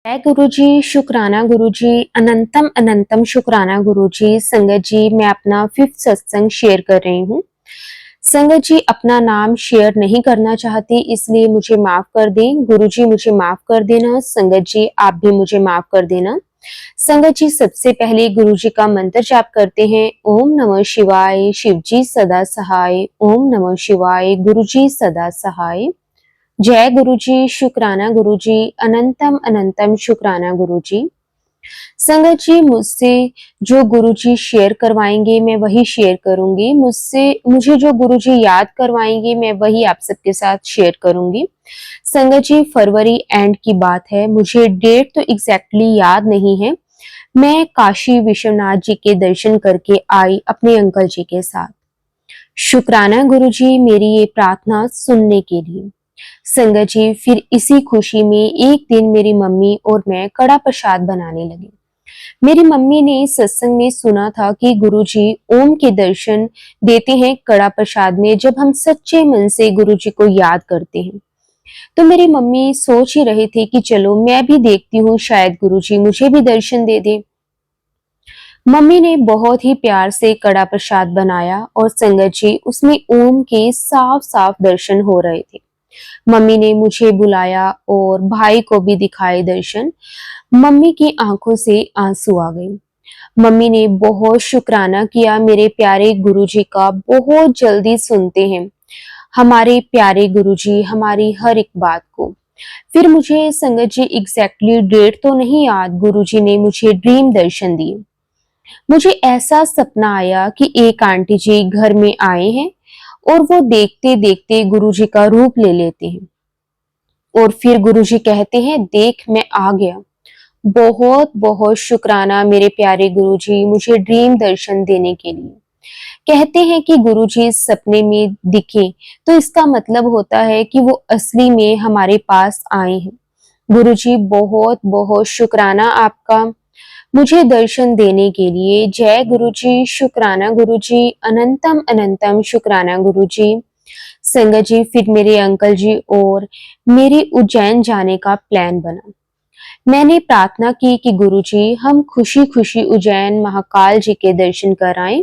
जय गुरुजी, शुक्राना गुरुजी, अनंतम अनंतम शुक्राना गुरुजी। संगत जी, मैं अपना 5th सत्संग शेयर कर रही हूँ। संगत जी, अपना नाम शेयर नहीं करना चाहती, इसलिए मुझे माफ कर दें। गुरुजी मुझे माफ कर देना। संगत जी, आप भी मुझे माफ कर देना। संगत जी, सबसे पहले गुरुजी का मंत्र जाप करते हैं। ओम नमः शिवाय, शिव जी सदा सहाय। ओम नमः शिवाय, गुरुजी सदा सहाय। जय गुरुजी, शुक्राना गुरुजी, अनंतम अनंतम शुक्राना गुरुजी। संगत जी, मुझसे जो गुरुजी शेयर करवाएंगे मैं वही शेयर करूंगी। मुझे जो गुरुजी याद करवाएंगे मैं वही आप सबके साथ शेयर करूंगी। संगत जी, फरवरी एंड की बात है, मुझे डेट तो एग्जैक्टली याद नहीं है। मैं काशी विश्वनाथ जी के दर्शन करके आई अपने अंकल जी के साथ। शुक्राना गुरुजी मेरी ये प्रार्थना सुनने के लिए। संगत जी, फिर इसी खुशी में एक दिन मेरी मम्मी और मैं कड़ा प्रसाद बनाने लगे। मेरी मम्मी ने सत्संग में सुना था कि गुरुजी ओम के दर्शन देते हैं कड़ा प्रसाद में, जब हम सच्चे मन से गुरुजी को याद करते हैं। तो मेरी मम्मी सोच ही रहे थे कि चलो मैं भी देखती हूँ, शायद गुरुजी मुझे भी दर्शन दे दे। मम्मी ने बहुत ही प्यार से कड़ा प्रसाद बनाया और संगत जी, उसमें ओम के साफ साफ दर्शन हो रहे थे। मम्मी ने मुझे बुलाया और भाई को भी दिखाए दर्शन। मम्मी की आंखों से आंसू आ गए। मम्मी ने बहुत शुक्राना किया मेरे प्यारे गुरुजी का। बहुत जल्दी सुनते हैं हमारे प्यारे गुरुजी हमारी हर एक बात को। फिर मुझे संगत जी एग्जैक्टली डेट तो नहीं याद, गुरुजी ने मुझे ड्रीम दर्शन दिए। मुझे ऐसा सपना आया कि एक आंटी जी घर में आए हैं और वो देखते देखते गुरुजी का रूप ले लेते हैं और फिर गुरुजी कहते हैं, देख मैं आ गया। बहुत बहुत शुक्राना मेरे प्यारे गुरुजी मुझे ड्रीम दर्शन देने के लिए। कहते हैं कि गुरुजी सपने में दिखे तो इसका मतलब होता है कि वो असली में हमारे पास आए हैं। गुरुजी बहुत बहुत शुक्राना आपका मुझे दर्शन देने के लिए। जय गुरुजी, शुक्राना गुरुजी, अनंतम अनंतम शुक्राना गुरुजी। संगत जी, फिर मेरे अंकल जी और मेरे उज्जैन जाने का प्लान बना। मैंने प्रार्थना की कि गुरुजी हम खुशी खुशी उज्जैन महाकाल जी के दर्शन कराएं।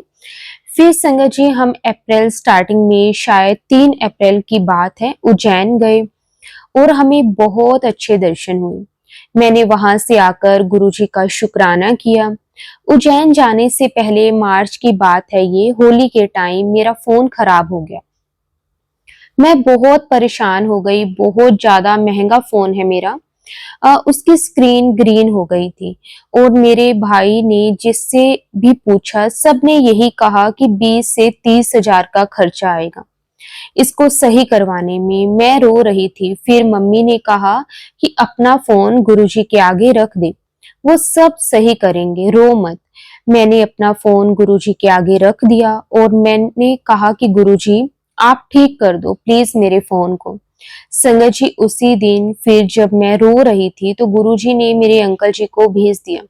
फिर संगत जी, हम अप्रैल स्टार्टिंग में, शायद 3 अप्रैल की बात है, उज्जैन गए और हमें बहुत अच्छे दर्शन हुए। मैंने वहां से आकर गुरुजी का शुक्राना किया। उज्जैन जाने से पहले मार्च की बात है, ये होली के टाइम मेरा फोन खराब हो गया। मैं बहुत परेशान हो गई। बहुत ज्यादा महंगा फोन है मेरा। उसकी स्क्रीन ग्रीन हो गई थी और मेरे भाई ने जिससे भी पूछा सबने यही कहा कि 20 से 30 हजार का खर्चा आएगा इसको सही करवाने में। मैं रो रही थी। फिर मम्मी ने कहा कि अपना फोन गुरुजी के आगे रख दे, वो सब सही करेंगे, रो मत। मैंने अपना फोन गुरुजी के आगे रख दिया और मैंने कहा कि गुरुजी आप ठीक कर दो प्लीज मेरे फोन को। संगत जी, उसी दिन फिर जब मैं रो रही थी तो गुरुजी ने मेरे अंकल जी को भेज दिया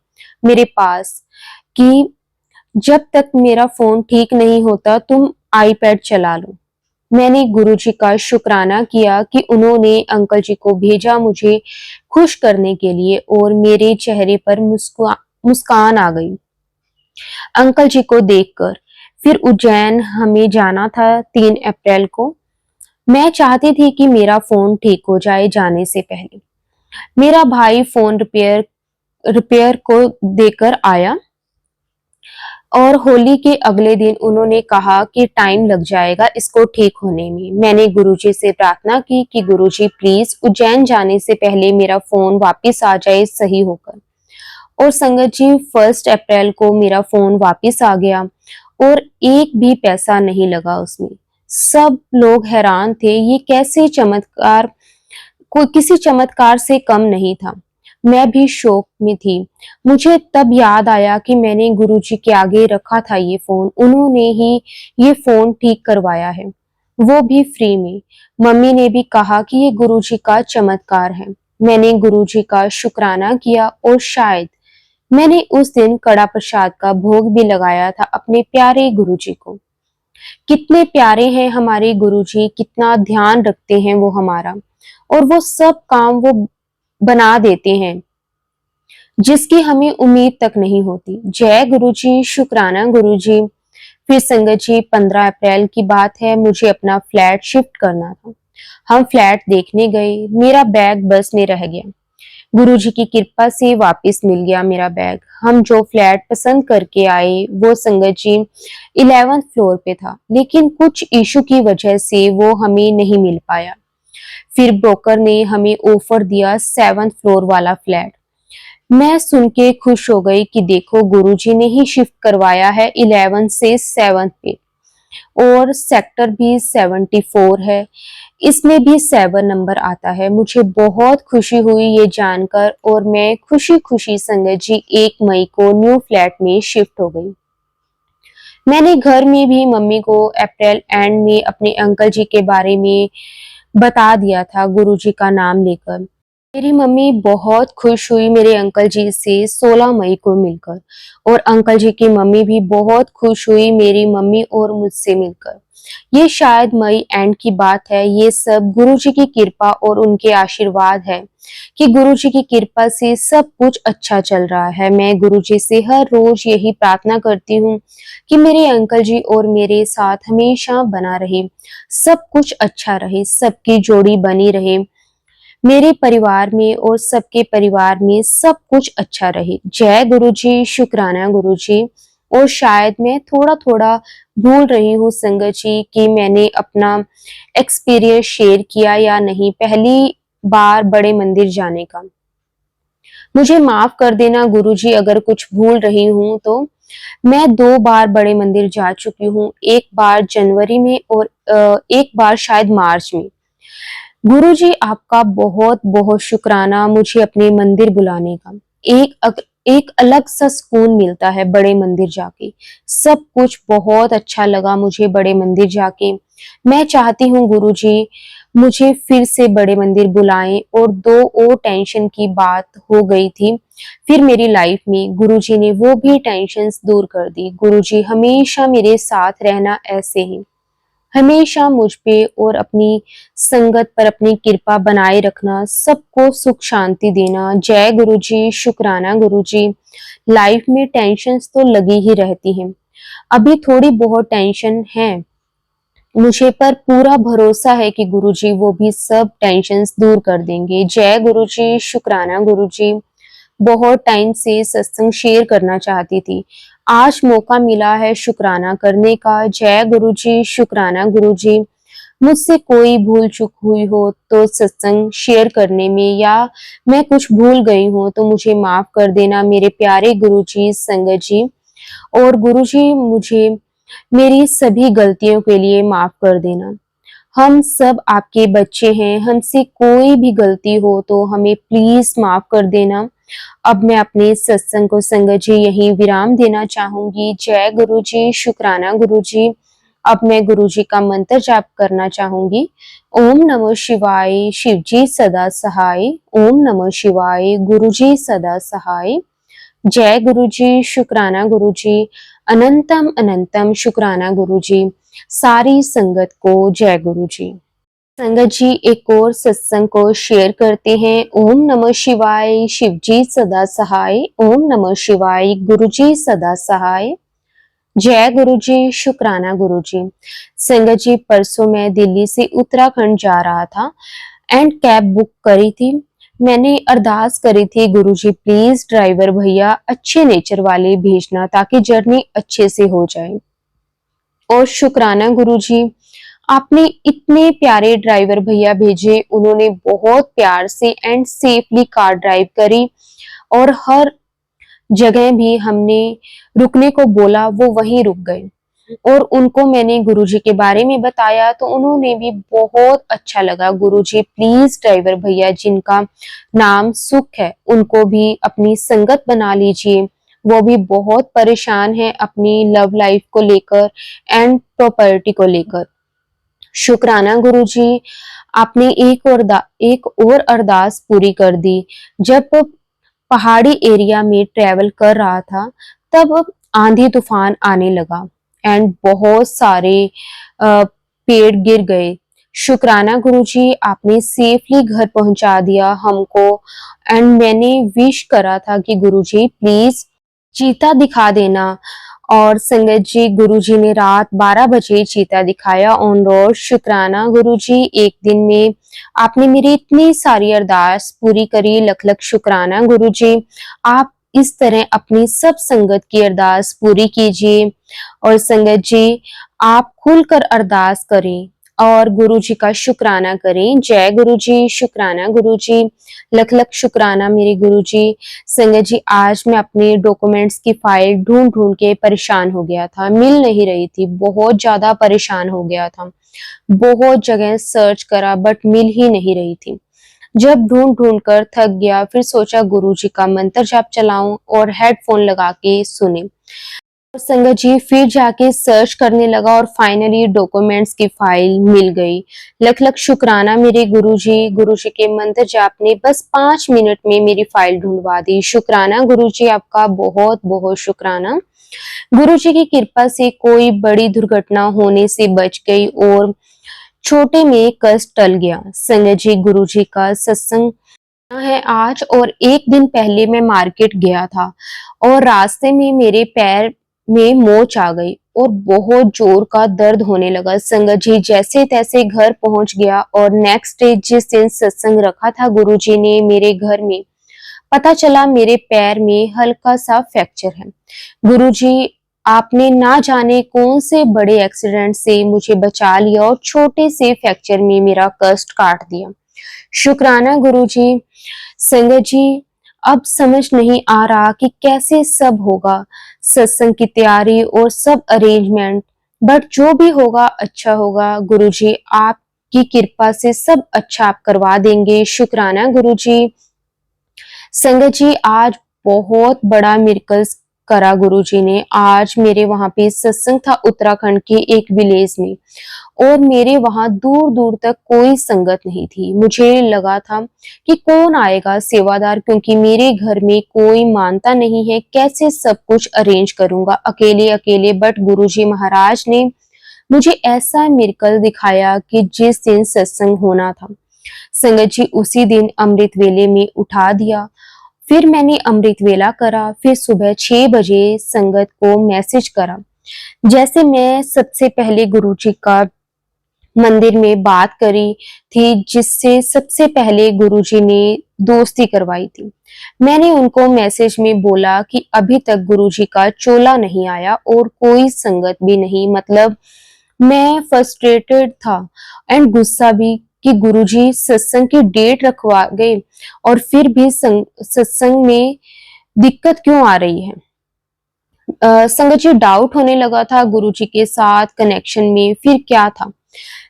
मेरे पास कि जब तक मेरा फोन ठीक नहीं होता तुम आईपैड चला लो। मैंने गुरुजी का शुक्राना किया कि उन्होंने अंकल जी को भेजा मुझे खुश करने के लिए और मेरे चेहरे पर मुस्कान आ गई अंकल जी को देखकर। फिर उज्जैन हमें जाना था 3 अप्रैल को। मैं चाहती थी कि मेरा फोन ठीक हो जाए जाने से पहले। मेरा भाई फोन रिपेयर को देकर आया और होली के अगले दिन उन्होंने कहा कि टाइम लग जाएगा इसको ठीक होने में। मैंने गुरुजी से प्रार्थना की कि गुरुजी प्लीज उज्जैन जाने से पहले मेरा फोन वापस आ जाए सही होकर। और संगत जी, 1 अप्रैल को मेरा फोन वापस आ गया और एक भी पैसा नहीं लगा उसमें। सब लोग हैरान थे, ये कैसे चमत्कार, कोई किसी चमत्कार से कम नहीं था। मैं भी शौक में थी। मुझे तब याद आया कि मैंने गुरुजी के आगे रखा था ये फोन, उन्होंने ही ये फोन ठीक करवाया है, वो भी फ्री में। मम्मी ने भी कहा कि ये गुरुजी का चमत्कार है। मैंने गुरुजी का शुक्राना किया और शायद मैंने उस दिन कड़ा प्रसाद का भोग भी लगाया था अपने प्यारे गुरुजी को। कितने प्यारे हैं हमारे गुरुजी, कितना ध्यान रखते हैं वो हमारा और वो सब काम वो बना देते हैं। जिसकी हमें उम्मीद तक नहीं होती। जय गुरुजी, शुक्राना गुरुजी। फिर संगत जी 15 अप्रैल की बात है, मुझे अपना फ्लैट शिफ्ट करना था। हम फ्लैट देखने गए, मेरा बैग बस में रह गया। गुरुजी की कृपा से वापस मिल गया मेरा बैग। हम जो फ्लैट पसंद करके आए वो संगत जी 11th फ्लोर पे था, लेकिन कुछ इशू की वजह से वो हमें नहीं मिल पाया। फिर ब्रोकर ने हमें ऑफर दिया 7th फ्लोर वाला फ्लैट। मैं सुन के खुश हो गई कि देखो गुरुजी ने ही शिफ्ट करवाया है 11 से 7 पे, और सेक्टर भी 74 है, इसमें भी 7 नंबर आता है। मुझे बहुत खुशी हुई ये जानकर, और मैं खुशी खुशी संगत जी 1 मई को न्यू फ्लैट में शिफ्ट हो गई। मैंने घर में भी मम्मी को अप्रैल एंड में अपने अंकल जी के बारे में बता दिया था गुरुजी का नाम लेकर। मेरी मम्मी बहुत खुश हुई मेरे अंकल जी से 16 मई को मिलकर, और अंकल जी की मम्मी भी बहुत खुश हुई मेरी मम्मी और मुझसे मिलकर। ये शायद मई एंड की बात है। ये सब गुरु जी की कृपा और उनके आशीर्वाद है कि गुरु जी की कृपा से सब कुछ अच्छा चल रहा है। मैं गुरु जी से हर रोज यही प्रार्थना करती हूँ कि मेरे अंकल जी और मेरे साथ हमेशा बना रहे, सब कुछ अच्छा रहे, सबकी जोड़ी बनी रहे, मेरे परिवार में और सबके परिवार में सब कुछ अच्छा रहे। जय गुरु जी, शुक्राना गुरु जी। और शायद मैं थोड़ा थोड़ा भूल रही हूँ संगत जी कि मैंने अपना एक्सपीरियंस शेयर किया या नहीं पहली बार बड़े मंदिर जाने का। मुझे माफ कर देना गुरु जी अगर कुछ भूल रही हूँ तो। मैं 2 बार बड़े मंदिर जा चुकी हूँ, एक बार जनवरी में और एक बार शायद मार्च में। गुरुजी आपका बहुत बहुत शुक्राना मुझे अपने मंदिर बुलाने का। एक अलग सा सुकून मिलता है बड़े मंदिर जाके। सब कुछ बहुत अच्छा लगा मुझे बड़े मंदिर जाके। मैं चाहती हूँ गुरुजी मुझे फिर से बड़े मंदिर बुलाएं। और 2 और टेंशन की बात हो गई थी फिर मेरी लाइफ में, गुरुजी ने वो भी टेंशन्स दूर कर दी। गुरुजी हमेशा मेरे साथ रहना ऐसे ही, हमेशा मुझ पे और अपनी संगत पर अपनी कृपा बनाए रखना, सबको सुख शांति देना। जय गुरु जी, शुक्राना गुरु जी। लाइफ में टेंशन्स तो लगी ही रहती हैं, अभी थोड़ी बहुत टेंशन है मुझे, पर पूरा भरोसा है कि गुरुजी वो भी सब टेंशन्स दूर कर देंगे। जय गुरुजी, शुक्राना गुरुजी। बहुत टाइम से सत्संग शेयर करना चाहती थी, आज मौका मिला है शुक्राना करने का। जय गुरुजी, शुक्राना गुरुजी। मुझसे कोई भूल चूक हुई हो तो सत्संग शेयर करने में, या मैं कुछ भूल गई हूँ तो मुझे माफ कर देना मेरे प्यारे गुरुजी, संगत जी। और गुरुजी मुझे मेरी सभी गलतियों के लिए माफ कर देना। हम सब आपके बच्चे हैं, हमसे कोई भी गलती हो तो हमें प्लीज माफ कर देना। अब मैं अपने सत्संग को संगत जी यहीं विराम देना चाहूंगी। जय गुरु जी, शुक्राना गुरु जी। अब मैं गुरु जी का मंत्र जाप करना चाहूंगी। ओम नमः शिवाय, शिव जी सदा सहाय। ओम नमः शिवाय, गुरु जी सदा सहाय। जय गुरु जी, शुक्राना गुरु जी। अनंतम अनंतम शुक्राना गुरु जी। सारी संगत को जय गुरु जी। संगत जी एक और सत्संग को शेयर करते हैं। ओम नमः शिवाय, शिव जी सदा सहाय। ओम नमः शिवाय, गुरु जी सदा सहाय। जय गुरु जी, शुक्राना गुरु जी। संगत जी परसों मैं दिल्ली से उत्तराखंड जा रहा था एंड कैब बुक करी थी। मैंने अरदास करी थी गुरु जी प्लीज ड्राइवर भैया अच्छे नेचर वाले भेजना ताकि जर्नी अच्छे से हो जाए। और शुक्राना गुरु जी आपने इतने प्यारे ड्राइवर भैया भेजे, उन्होंने बहुत प्यार से एंड सेफली कार ड्राइव करी, और हर जगह भी हमने रुकने को बोला वो वहीं रुक गए। और उनको मैंने गुरुजी के बारे में बताया तो उन्होंने भी बहुत अच्छा लगा। गुरुजी प्लीज ड्राइवर भैया जिनका नाम सुख है उनको भी अपनी संगत बना लीजिए, वो भी बहुत परेशान है अपनी लव लाइफ को लेकर एंड प्रॉपर्टी को लेकर। शुक्राना गुरुजी आपने एक और अरदास पूरी कर दी। जब पहाड़ी एरिया में ट्रेवल कर रहा था तब आंधी तूफान आने लगा एंड बहुत सारे पेड़ गिर गए, शुक्राना गुरुजी, आपने सेफली घर पहुंचा दिया हमको। एंड मैंने विश करा था कि गुरुजी प्लीज चीता दिखा देना। और संगत जी, गुरुजी ने रात 12 बजे चीता दिखाया ऑन रोड। शुक्राना गुरुजी, एक दिन में आपने मेरी इतनी सारी अरदास पूरी करी। लख लख शुक्राना गुरुजी। आप इस तरह अपनी सब संगत की अरदास पूरी कीजिए। और संगत जी, आप खुलकर अरदास करें और गुरुजी का शुक्राना करें। जय गुरुजी। शुक्राना गुरुजी। लख लख शुक्राना मेरे गुरुजी। संगत जी, आज मैं अपने डॉक्यूमेंट्स की फाइल ढूंढ ढूंढ के परेशान हो गया था, मिल नहीं रही थी, बहुत ज्यादा परेशान हो गया था। बहुत जगह सर्च करा बट मिल ही नहीं रही थी। जब ढूंढ ढूंढ कर थक गया, फिर सोचा गुरुजी का मंत्र जाप चलाऊं और हेडफोन लगा के सुने। संगत जी, फिर जाके सर्च करने लगा और फाइनली डॉक्यूमेंट्स की फाइल मिल गई। लख लख शुक्राना मेरे गुरुजी। गुरुजी के मंत्र जाप ने बस 5 मिनट में मेरी फाइल ढूंढवा दी। शुक्राना गुरुजी, आपका बहुत बहुत शुक्राना। गुरुजी की कृपा से कोई बड़ी दुर्घटना होने से बच गई और छोटे में कष्ट टल गया। संगत जी, गुरुजी का सत्संग है आज। और एक दिन पहले मैं मार्केट गया था और रास्ते में मेरे पैर में मोच आ गई और बहुत जोर का दर्द होने लगा। संगत जी, जैसे तैसे घर पहुंच गया और नेक्स्ट डे जिस दिन सत्संग रखा था गुरुजी ने मेरे घर में, पता चला मेरे पैर में हल्का सा फ्रैक्चर है। गुरुजी, आपने ना जाने कौन से बड़े एक्सीडेंट से मुझे बचा लिया और छोटे से फ्रैक्चर में मेरा कष्ट काट दिया। शुक्राना गुरुजी। संगत जी, अब समझ नहीं आ रहा कि कैसे सब होगा, सत्संग की तैयारी और सब अरेंजमेंट, बट जो भी होगा अच्छा होगा। गुरुजी, आपकी कृपा से सब अच्छा आप करवा देंगे। शुक्राना गुरुजी। संगत जी, आज बहुत बड़ा मिरेकल्स करा गुरुजी ने। आज मेरे वहां पे सत्संग था उत्तराखंड के एक विलेज में और मेरे वहां दूर दूर तक कोई संगत नहीं थी। मुझे लगा था कि कौन आएगा सेवादार, क्योंकि मेरे घर में कोई मानता नहीं है, कैसे सब कुछ अरेंज करूंगा अकेले अकेले। बट गुरुजी महाराज ने मुझे ऐसा मिरेकल दिखाया कि जिस दिन सत्संग होना था, संगत जी उसी दिन अमृत वेले में उठा दिया। फिर मैंने अमृत वेला करा, फिर सुबह 6 बजे संगत को मैसेज करा। जैसे मैं सबसे पहले गुरुजी का मंदिर में बात करी थी, जिससे सबसे पहले गुरुजी ने दोस्ती करवाई थी। मैंने उनको मैसेज में बोला कि अभी तक गुरुजी का चोला नहीं आया और कोई संगत भी नहीं। मतलब मैं फ्रस्ट्रेटेड था एंड गुस्सा भी कि गुरुजी सत्संग की डेट रखवा गए और फिर भी सत्संग में दिक्कत क्यों आ रही है। संगत जी, डाउट होने लगा था गुरुजी के साथ कनेक्शन में। फिर क्या था,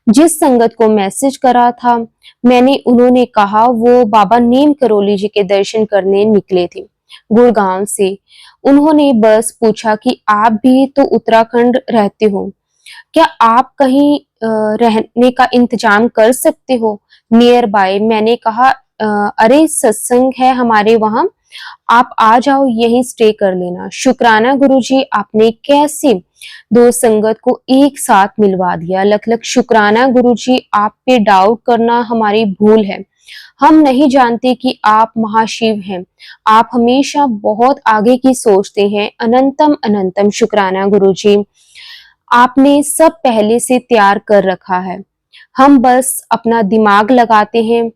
जिस संगत को मैसेज करा था मैंने, उन्होंने कहा वो बाबा नीम करोली जी के दर्शन करने निकले थे गुड़गांव से। उन्होंने बस पूछा कि आप भी तो उत्तराखंड रहते हो, क्या आप कहीं रहने का इंतजाम कर सकते हो नियर बाय। मैंने कहा अरे सत्संग है हमारे वहां, आप आ जाओ, यहीं स्टे कर लेना। शुक्राना गुरुजी, आपने कैसे दो संगत को एक साथ मिलवा दिया। लख लख शुक्राना गुरुजी, आप पे डाउट करना हमारी भूल है। हम नहीं जानते कि आप महाशिव हैं। आप हमेशा बहुत आगे की सोचते हैं। अनंतम अनंतम शुक्राना गुरुजी, आपने सब पहले से तैयार कर रखा है। हम बस अपना दिमाग लगाते हैं,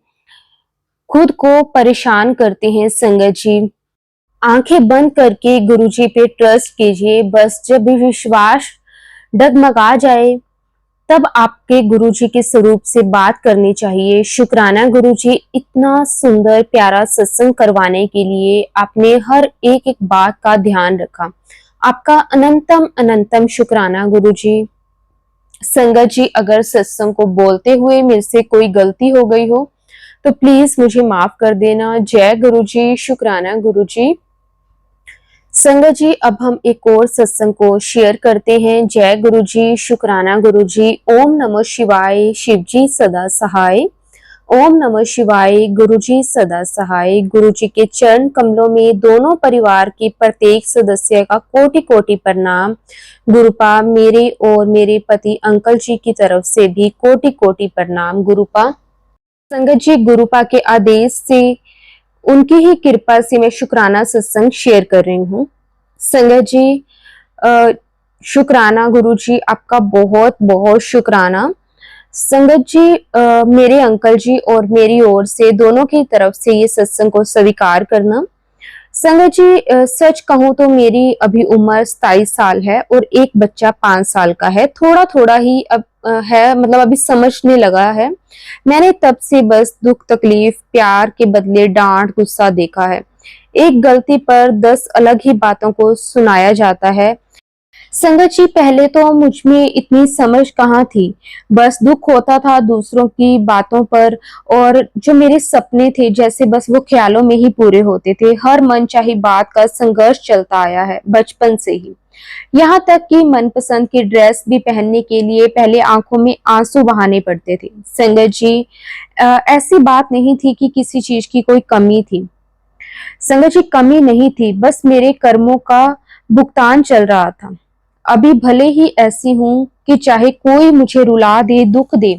खुद को परेशान करते हैं। संगत जी, आंखें बंद करके गुरुजी पे ट्रस्ट कीजिए। बस जब भी विश्वास डगमगा जाए तब आपके गुरुजी के स्वरूप से बात करनी चाहिए। शुक्राना गुरुजी, इतना सुंदर प्यारा सत्संग करवाने के लिए आपने हर एक एक बात का ध्यान रखा। आपका अनंतम अनंतम शुक्राना गुरुजी। संगत जी, अगर सत्संग को बोलते हुए मेरे से कोई गलती हो गई हो तो प्लीज मुझे माफ कर देना। जय गुरुजी। शुक्राना गुरुजी। संगत जी, अब हम एक और सत्संग को शेयर करते हैं। जय गुरुजी। शुक्राना गुरुजी। ओम नमः शिवाय। शिव जी सदा सहाय। ओम नमः शिवाय। गुरुजी सदा सहाय। गुरुजी के चरण कमलों में दोनों परिवार के प्रत्येक सदस्य का कोटि कोटि प्रणाम। गुरुपा मेरे और मेरे पति अंकल जी की तरफ से भी कोटि कोटि प्रणाम। गुरुपा संगत जी, गुरुपा के आदेश से, उनकी ही कृपा से मैं शुक्राना सत्संग शेयर कर रही हूँ। संगत जी, शुक्राना गुरु जी, आपका बहुत बहुत शुक्राना। संगत जी, मेरे अंकल जी और मेरी ओर से दोनों की तरफ से ये सत्संग को स्वीकार करना। संगत जी, सच कहूं तो मेरी अभी उम्र 27 साल है और एक बच्चा 5 साल का है। थोड़ा थोड़ा ही अब है, मतलब अभी समझने लगा है। मैंने तब से बस दुख तकलीफ, प्यार के बदले डांट गुस्सा देखा है। एक गलती पर 10 अलग ही बातों को सुनाया जाता है। संगत जी, पहले तो मुझ में इतनी समझ कहाँ थी। बस दुख होता था दूसरों की बातों पर, और जो मेरे सपने थे जैसे बस वो ख्यालों में ही पूरे होते थे। हर मनचाही बात का संघर्ष चलता आया है बचपन से ही। यहाँ तक कि मनपसंद की ड्रेस भी पहनने के लिए पहले आंखों में आंसू बहाने पड़ते थे। संगत जी, ऐसी बात नहीं थी कि किसी चीज की कोई कमी थी। संगत जी, कमी नहीं थी, बस मेरे कर्मों का भुगतान चल रहा था। अभी भले ही ऐसी हूं कि चाहे कोई मुझे रुला दे, दुख दे,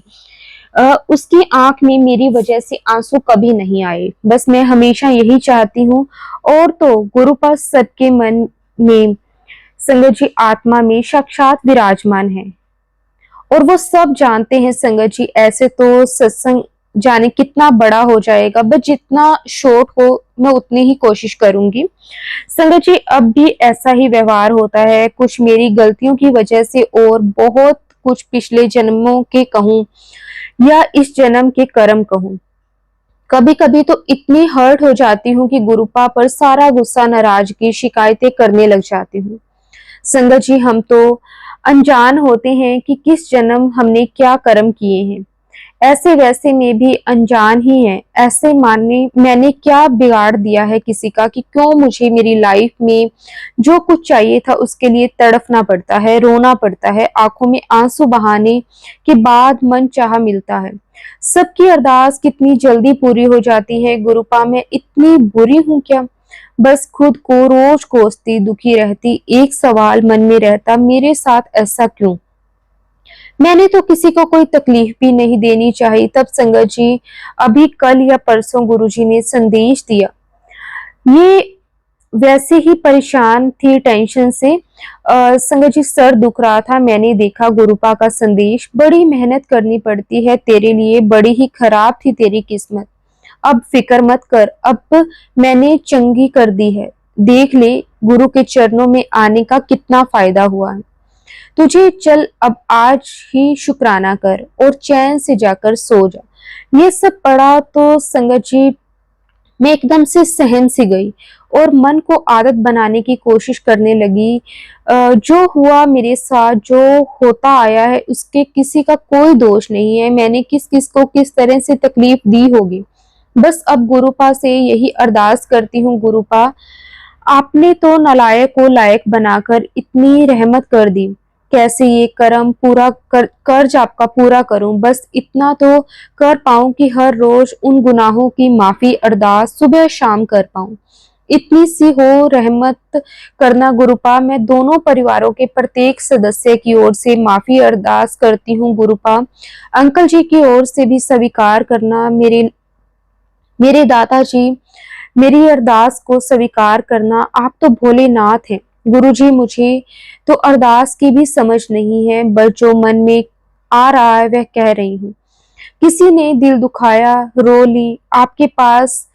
उसकी आंख में मेरी वजह से आंसू कभी नहीं आए। बस मैं हमेशा यही चाहती हूँ। और तो गुरु पास सबके मन में, संगत जी, आत्मा में साक्षात विराजमान है और वो सब जानते हैं। संगत जी, ऐसे तो सत्संग जाने कितना बड़ा हो जाएगा, बस जितना शॉर्ट हो मैं उतनी ही कोशिश करूंगी। संगत जी, अब भी ऐसा ही व्यवहार होता है, कुछ मेरी गलतियों की वजह से और बहुत कुछ पिछले जन्मों के कहूं या इस जन्म के कर्म कहूं। कभी कभी तो इतनी हर्ट हो जाती हूँ कि गुरुपा पर सारा गुस्सा, नाराजगी, शिकायतें करने लग जाती हूँ। संगत जी, हम तो अनजान होते हैं कि किस जन्म हमने क्या कर्म किए हैं। ऐसे वैसे में भी अनजान ही है। ऐसे मानने मैंने क्या बिगाड़ दिया है किसी का कि क्यों मुझे मेरी लाइफ में जो कुछ चाहिए था उसके लिए तड़फना पड़ता है, रोना पड़ता है, आंखों में आंसू बहाने के बाद मन चाहा मिलता है। सबकी अरदास कितनी जल्दी पूरी हो जाती है। गुरुपा मैं इतनी बुरी हूं क्या? बस खुद को रोज कोसती, दुखी रहती। एक सवाल मन में रहता, मेरे साथ ऐसा क्यों? मैंने तो किसी को कोई तकलीफ भी नहीं देनी चाहिए। तब संगत जी, अभी कल या परसों गुरुजी ने संदेश दिया। ये वैसे ही परेशान थी टेंशन से। संगत जी, सर दुख रहा था। मैंने देखा गुरुपा का संदेश, बड़ी मेहनत करनी पड़ती है तेरे लिए, बड़ी ही खराब थी तेरी किस्मत। अब फिक्र मत कर, अब मैंने चंगी कर दी है। देख ले गुरु के चरणों में आने का कितना फायदा हुआ है तुझे। चल अब आज ही शुक्राना कर और चैन से जाकर सो जा। ये सब पढ़ा तो संगत जी मैं एकदम से सहम सी गई और मन को आदत बनाने की कोशिश करने लगी। जो हुआ मेरे साथ, जो होता आया है, उसके किसी का कोई दोष नहीं है। मैंने किस किस को किस तरह से तकलीफ दी होगी। बस अब गुरुपा से यही अरदास करती हूँ, गुरुपा आपने तो नालायक को लायक बनाकर इतनी रहमत कर दी। कैसे ये कर्म पूरा कर्ज आपका पूरा करूं, बस इतना तो कर पाऊं कि हर रोज उन गुनाहों की माफी अरदास सुबह शाम कर पाऊं। इतनी सी हो रहमत करना गुरुपा। मैं दोनों परिवारों के प्रत्येक सदस्य की ओर से माफी अरदास करती हूँ गुरुपा। अंकल जी की ओर से भी स्वीकार करना। मेरे मेरे दादाजी, मेरी अरदास को स्वीकार करना। आप तो भोलेनाथ हैं गुरुजी। मुझे तो अरदास की भी समझ नहीं है, बस जो मन में आ रहा है वह कह रही हूँ। किसी ने दिल दुखाया, रो ली, आपके पास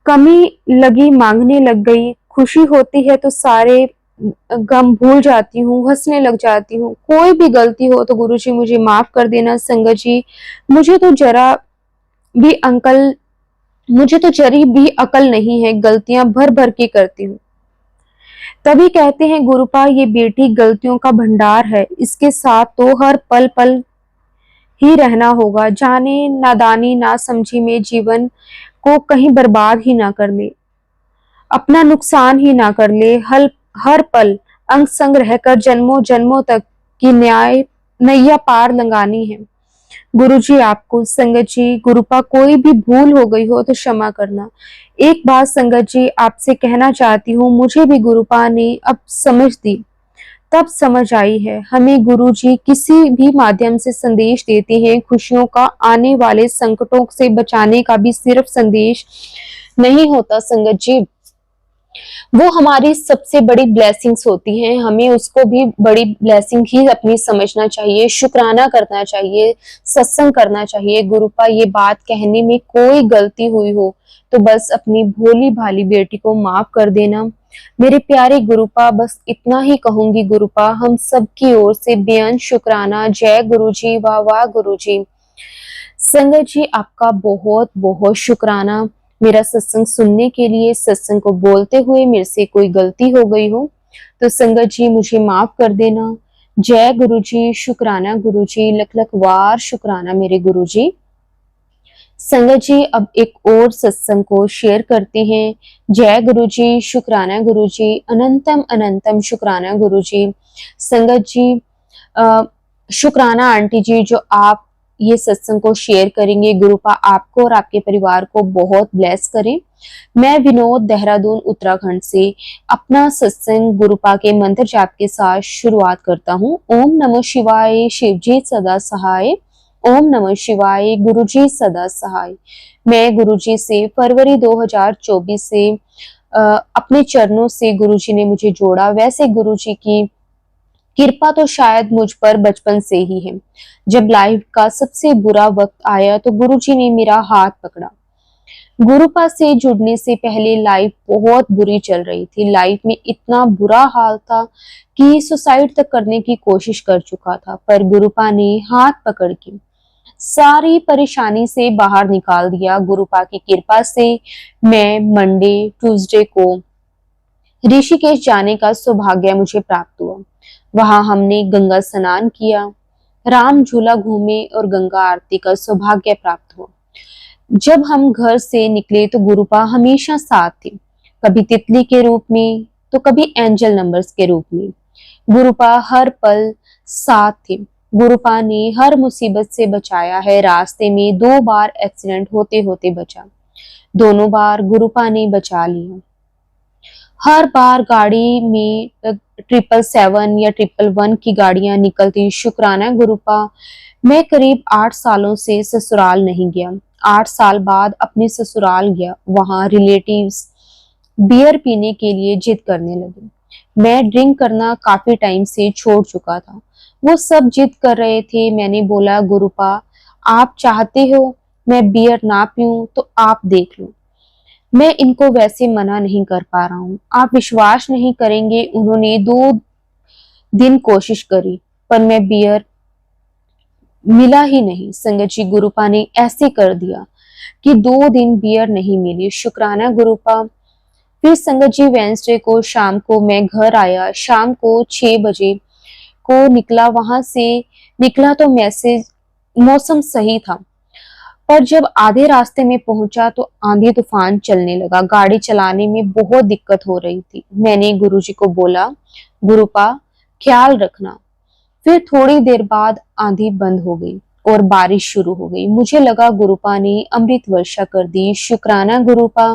कमी लगी, मांगने लग गई। खुशी होती है तो सारे गम भूल जाती हूँ, हंसने लग जाती हूँ। कोई भी गलती हो तो गुरुजी मुझे माफ कर देना। संगत जी, मुझे तो जरा भी अंकल मुझे तो जरी भी अकल नहीं है, गलतियां भर भर के करती हूँ। तभी कहते हैं गुरुपा, ये बेटी गलतियों का भंडार है, इसके साथ तो हर पल पल ही रहना होगा। जाने नादानी ना समझी में जीवन को कहीं बर्बाद ही ना कर ले, अपना नुकसान ही ना कर ले। हर पल अंग संग रहकर जन्मों जन्मों तक की न्याय नैया पार लंगानी है। गुरुजी आपको संगत जी, गुरुपा कोई भी भूल हो गई हो तो क्षमा करना। एक बात संगत जी आपसे कहना चाहती हूँ, मुझे भी गुरुपा ने अब समझ दी, तब समझ आई है। हमें गुरुजी किसी भी माध्यम से संदेश देते हैं, खुशियों का, आने वाले संकटों से बचाने का भी सिर्फ संदेश नहीं होता संगत जी, वो हमारी सबसे बड़ी ब्लेसिंग्स होती हैं। हमें उसको भी बड़ी ब्लेसिंग ही अपनी समझना चाहिए, शुक्राना करना चाहिए, सत्संग करना चाहिए। गुरुपा ये बात कहने में कोई गलती हुई हो तो बस अपनी भोली भाली बेटी को माफ कर देना। मेरे प्यारे गुरुपा, बस इतना ही कहूंगी गुरुपा, हम सबकी ओर से बेअंत शुक्राना। जय गुरुजी, वाह वाह गुरुजी। संगत जी आपका बहुत बहुत शुक्राना मेरा सत्संग सुनने के लिए। सत्संग को बोलते हुए मेरे से कोई गलती हो गई हो तो संगत जी मुझे माफ कर देना। जय गुरुजी, शुक्राना गुरुजी, लख लख वार शुक्राना मेरे गुरुजी। संगत जी अब एक और सत्संग को शेयर करते हैं। जय गुरुजी, शुक्राना गुरुजी, अनंतम अनंतम शुक्राना गुरुजी। संगत जी शुक्राना आंटी जी, जो आप ये सत्संग को शेयर करेंगे, गुरुपा आपको और आपके परिवार को बहुत ब्लेस करें। मैं विनोद, देहरादून उत्तराखंड से अपना सत्संग गुरुपा के मंत्र जाप के साथ शुरुआत करता हूँ। ओम नमः शिवाय, शिवजी सदा सहाय। ओम नमः शिवाय, गुरुजी सदा सहाय। मैं गुरुजी से फरवरी 2024 से अपने चरणों से गुरुजी ने मुझे जोड़ा। वैसे गुरुजी की कृपा तो शायद मुझ पर बचपन से ही है। जब लाइफ का सबसे बुरा वक्त आया तो गुरुजी ने मेरा हाथ पकड़ा। गुरुपा से जुड़ने से पहले लाइफ बहुत बुरी चल रही थी। लाइफ में इतना बुरा हाल था कि सुसाइड तक करने की कोशिश कर चुका था, पर गुरुपा ने हाथ पकड़ के सारी परेशानी से बाहर निकाल दिया। गुरुपा की कृपा से मैं मंडे ट्यूसडे को ऋषिकेश जाने का सौभाग्य मुझे प्राप्त हुआ। वहां हमने गंगा स्नान किया, राम झूला घूमे और गंगा आरती का सौभाग्य प्राप्त हुआ। जब हम घर से निकले तो गुरुपा हमेशा साथ थे, कभी तितली के रूप में तो कभी एंजल नंबर्स के रूप में। गुरुपा हर पल साथ थे। गुरुपा ने हर मुसीबत से बचाया है। रास्ते में 2 बार एक्सीडेंट होते होते बचा, दोनों बार गुरुपा ने बचा लिया। हर बार गाड़ी में 777 या 111 की गाड़ियां निकलती। शुक्राना गुरुपा, मैं करीब 8 सालों से ससुराल नहीं गया। 8 साल बाद अपने ससुराल गया। वहां रिलेटिव्स बियर पीने के लिए जिद करने लगे। मैं ड्रिंक करना काफी टाइम से छोड़ चुका था। वो सब जिद कर रहे थे। मैंने बोला गुरुपा, आप चाहते हो मैं बियर ना पीऊं तो आप देख लो, मैं इनको वैसे मना नहीं कर पा रहा हूँ। आप विश्वास नहीं करेंगे, उन्होंने 2 दिन कोशिश करी पर मैं बियर मिला ही नहीं। संगत जी गुरुपा ने ऐसे कर दिया कि 2 दिन बियर नहीं मिली। शुक्राना गुरुपा। फिर संगत जी वेंसडे को शाम को मैं घर आया। शाम को 6 बजे को निकला। वहां से निकला तो मौसम सही था, पर जब आधे रास्ते में पहुंचा तो आंधी तूफान चलने लगा। गाड़ी चलाने में बहुत दिक्कत हो रही थी। मैंने गुरुजी को बोला गुरुपा ख्याल रखना। फिर थोड़ी देर बाद आंधी बंद हो गई और बारिश शुरू हो गई। मुझे लगा गुरुपा ने अमृत वर्षा कर दी। शुक्राना गुरुपा।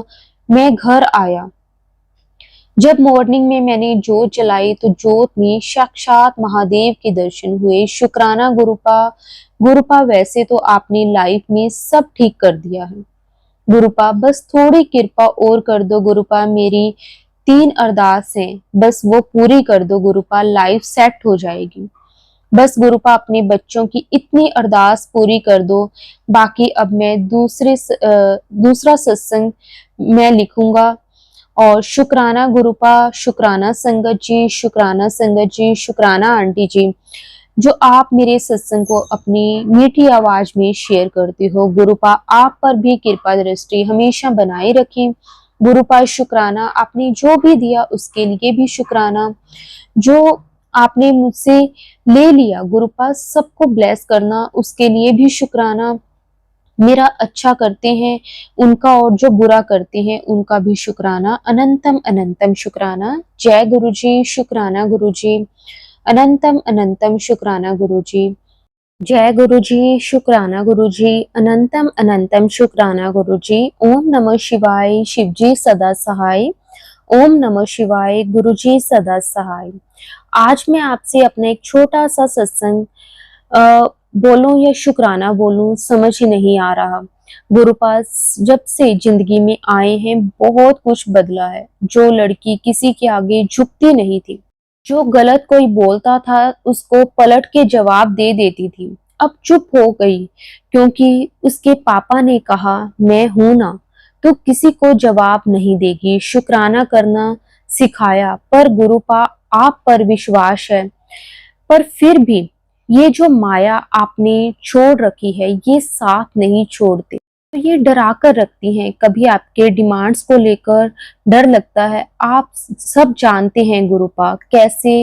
मैं घर आया। जब मॉर्निंग में मैंने जोत जलाई तो जोत में साक्षात महादेव के दर्शन हुए। शुक्राना गुरुपा। गुरुपा वैसे तो आपने लाइफ में सब ठीक कर दिया है गुरुपा, बस थोड़ी कृपा और कर दो गुरुपा। मेरी 3 अरदास हैं, बस वो पूरी कर दो गुरुपा, लाइफ सेट हो जाएगी। बस गुरुपा अपने बच्चों की इतनी अरदास पूरी कर दो। बाकी अब मैं दूसरा सत्संग मैं लिखूंगा। और शुक्राना गुरुपा, शुक्राना संगत जी, शुक्राना संगत जी, शुक्राना आंटी जी, जो आप मेरे सत्संग को अपनी मीठी आवाज में शेयर करती हो। गुरुपा आप पर भी कृपा दृष्टि हमेशा बनाए रखें। गुरुपा शुक्राना, आपने जो भी दिया उसके लिए भी शुक्राना। जो आपने मुझसे ले लिया गुरुपा, सबको ब्लेस करना, उसके लिए भी शुक्राना। मेरा अच्छा करते हैं उनका और जो बुरा करते हैं उनका भी शुक्राना। अनंतम अनंतम शुक्राना। जय गुरुजी, शुक्राना गुरुजी, अनंतम अनंतम शुक्राना गुरुजी। जय गुरु जी, शुक्राना गुरु जी, अनंतम अनंतम शुक्राना गुरु जी। ओम नमः शिवाय, शिव जी सदा सहाय। ओम नमः शिवाय, गुरु जी सदा सहाय। आज मैं आपसे अपना एक छोटा सा सत्संग बोलूं या शुक्राना बोलूं समझ ही नहीं आ रहा। गुरु पास जब से जिंदगी में आए हैं बहुत कुछ बदला है। जो लड़की किसी के आगे झुकती नहीं थी, जो गलत कोई बोलता था उसको पलट के जवाब दे देती थी, अब चुप हो गई क्योंकि उसके पापा ने कहा मैं हूं ना तो किसी को जवाब नहीं देगी। शुक्राना करना सिखाया, पर गुरुपा आप पर विश्वास है, पर फिर भी ये जो माया आपने छोड़ रखी है ये साथ नहीं छोड़ते। तो ये डरा कर रखती हैं, कभी आपके डिमांड्स को लेकर डर लगता है। आप सब जानते हैं गुरुपा कैसे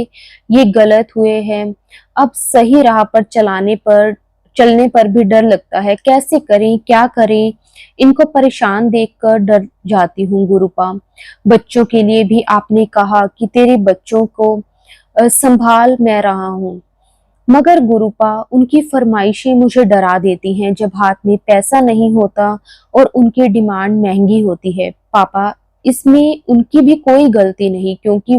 ये गलत हुए हैं। अब सही राह पर चलने पर भी डर लगता है, कैसे करें क्या करें। इनको परेशान देखकर डर जाती हूँ गुरुपा। बच्चों के लिए भी आपने कहा कि तेरे बच्चों को संभाल मैं रहा हूँ, मगर गुरुपा उनकी फरमाइशें मुझे डरा देती हैं जब हाथ में पैसा नहीं होता और उनकी डिमांड महंगी होती है। पापा, इसमें उनकी भी कोई गलती नहीं क्योंकि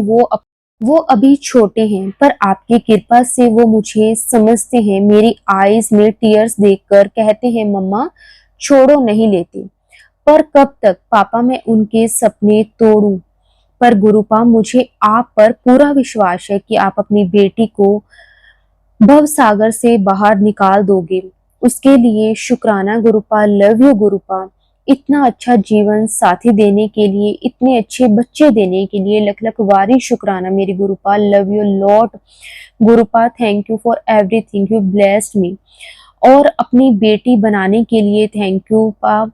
वो अभी छोटे हैं, पर आपकी कृपा से वो मुझे समझते हैं। मेरी आईज में टीयर्स देखकर कहते हैं मम्मा छोड़ो नहीं लेते। पर कब तक पापा मैं उनके सपने तोड़ूं। पर गुरुपा मुझे आप पर पूरा विश्वास है कि आप अपनी बेटी को भव सागर से बाहर निकाल दोगे। उसके लिए शुक्राना गुरुपा। Love you गुरुपा। इतना अच्छा जीवन साथी देने के लिए, इतने अच्छे बच्चे देने के लिए लख लख वारी शुक्राना मेरी गुरुपा। लव यू लॉट गुरुपा। Thank you for everything, you blessed me. और अपनी बेटी बनाने के लिए थैंक यू पा।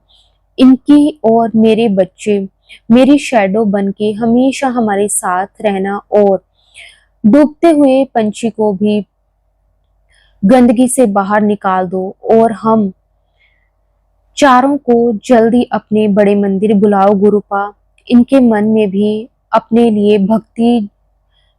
इनकी और मेरे बच्चे मेरी शैडो बन के हमेशा हमारे साथ रहना, और डूबते हुए पंछी को भी गंदगी से बाहर निकाल दो, और हम चारों को जल्दी अपने बड़े मंदिर बुलाओ गुरुपा। इनके मन में भी अपने लिए भक्ति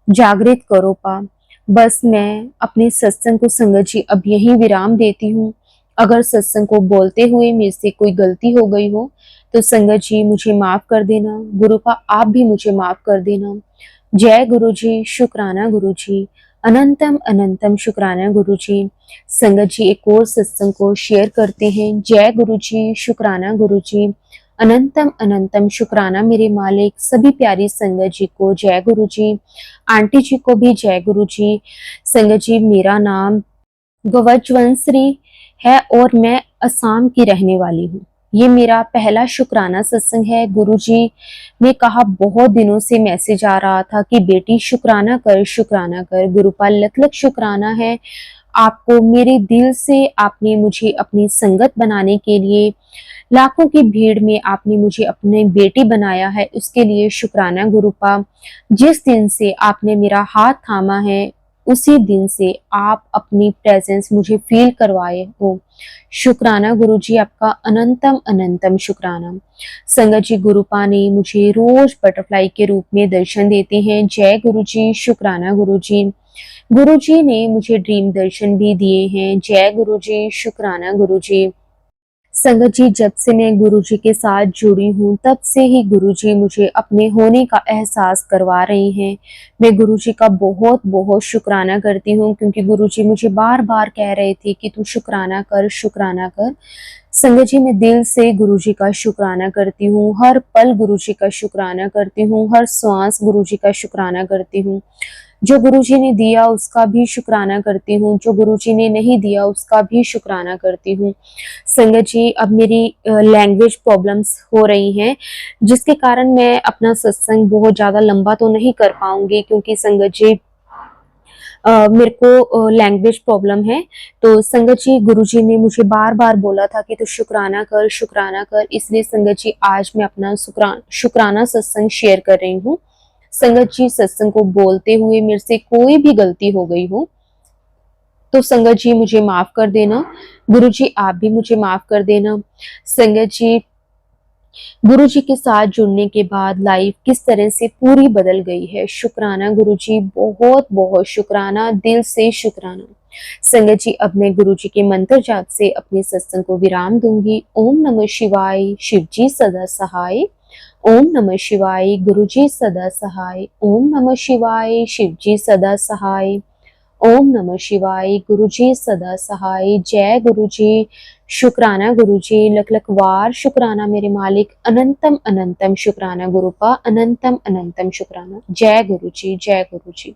जागृत करो पा। बस मैं अपने सत्संग को संगत जी अब यहीं विराम देती हूँ। अगर सत्संग को बोलते हुए मेरे से कोई गलती हो गई हो तो संगत जी मुझे माफ कर देना। गुरुपा आप भी मुझे माफ कर देना। जय गुरु जी, शुक्राना गुरु जी, अनंतम अनंतम शुक्राना गुरु जी। संगत जी एक और सत्संग को शेयर करते हैं। जय गुरु जी, शुक्राना गुरु जी, अनंतम अनंतम शुक्राना मेरे मालिक। सभी प्यारी संगत जी को जय गुरु जी। आंटी जी को भी जय गुरु जी। संगत जी मेरा नाम गवजवंश्री है और मैं असम की रहने वाली हूँ। ये मेरा पहला शुक्राना सत्संग है। गुरुजी ने कहा, बहुत दिनों से मैसेज आ रहा था कि बेटी शुक्राना कर, शुक्राना कर। गुरुपाल लख लख शुक्राना है आपको। मेरे दिल से आपने मुझे अपनी संगत बनाने के लिए, लाखों की भीड़ में आपने मुझे अपने बेटी बनाया है, उसके लिए शुक्राना गुरुपा। जिस दिन से आपने मेरा हाथ थामा है उसी दिन से आप अपनी प्रेजेंस मुझे फील करवाए हो। शुक्राना गुरुजी, आपका अनंतम अनंतम शुक्राना। संगत जी गुरुपा ने मुझे रोज बटरफ्लाई के रूप में दर्शन देते हैं। जय गुरुजी, शुक्राना गुरुजी। गुरुजी ने मुझे ड्रीम दर्शन भी दिए हैं। जय गुरुजी, शुक्राना गुरुजी। संगत जी जब से मैं गुरुजी के साथ जुड़ी हूँ तब से ही गुरुजी मुझे अपने होने का एहसास करवा रहे हैं। मैं गुरुजी का बहुत बहुत शुक्राना करती हूँ क्योंकि गुरुजी मुझे बार बार कह रहे थे कि तू शुक्राना कर, शुक्राना कर। संगत जी मैं दिल से गुरुजी का शुक्राना करती हूँ। हर पल गुरुजी का शुक्राना करती हूँ। हर श्वास गुरुजी का शुक्राना करती हूँ। जो गुरुजी ने दिया उसका भी शुक्राना करती हूँ, जो गुरुजी ने नहीं दिया उसका भी शुक्राना करती हूँ। संगत जी अब मेरी लैंग्वेज प्रॉब्लम्स हो रही हैं जिसके कारण मैं अपना सत्संग बहुत ज़्यादा लंबा तो नहीं कर पाऊंगी क्योंकि संगत जी मेरे को लैंग्वेज प्रॉब्लम है। तो संगत जी गुरुजी ने मुझे बार बार बोला था कि तू शुक्राना कर, शुक्राना कर। इसलिए संगत जी आज मैं अपना शुक्राना सत्संग शेयर कर रही हूँ। संगत जी सत्संग को बोलते हुए मेरे से कोई भी गलती हो गई हो तो संगत जी मुझे माफ कर देना। गुरु जी आप भी मुझे माफ कर देना। संगत जी गुरु जी के साथ जुड़ने के बाद लाइफ किस तरह से पूरी बदल गई है। शुक्राना गुरु जी, बहुत बहुत शुक्राना, दिल से शुक्राना। संगत जी, अब मैं गुरु जी के मंत्र जाप से अपने सत्संग को विराम दूंगी। ओम नमः शिवाय, शिव जी सदा सहाय। ओम नमः शिवाय, गुरु जी सदा सहाय। ओम नमः शिवाय, शिव जी सदा सहाय। ओम नमः शिवाय, गुरु जी सदा सहाय। जय गुरु जी। शुक्राना गुरु जी, लख लख वार शुक्राना मेरे मालिक। अनंतम अनंतम शुक्राना गुरु का, अनंतम अनंतम शुक्राना। जय गुरु जी, जय गुरु जी।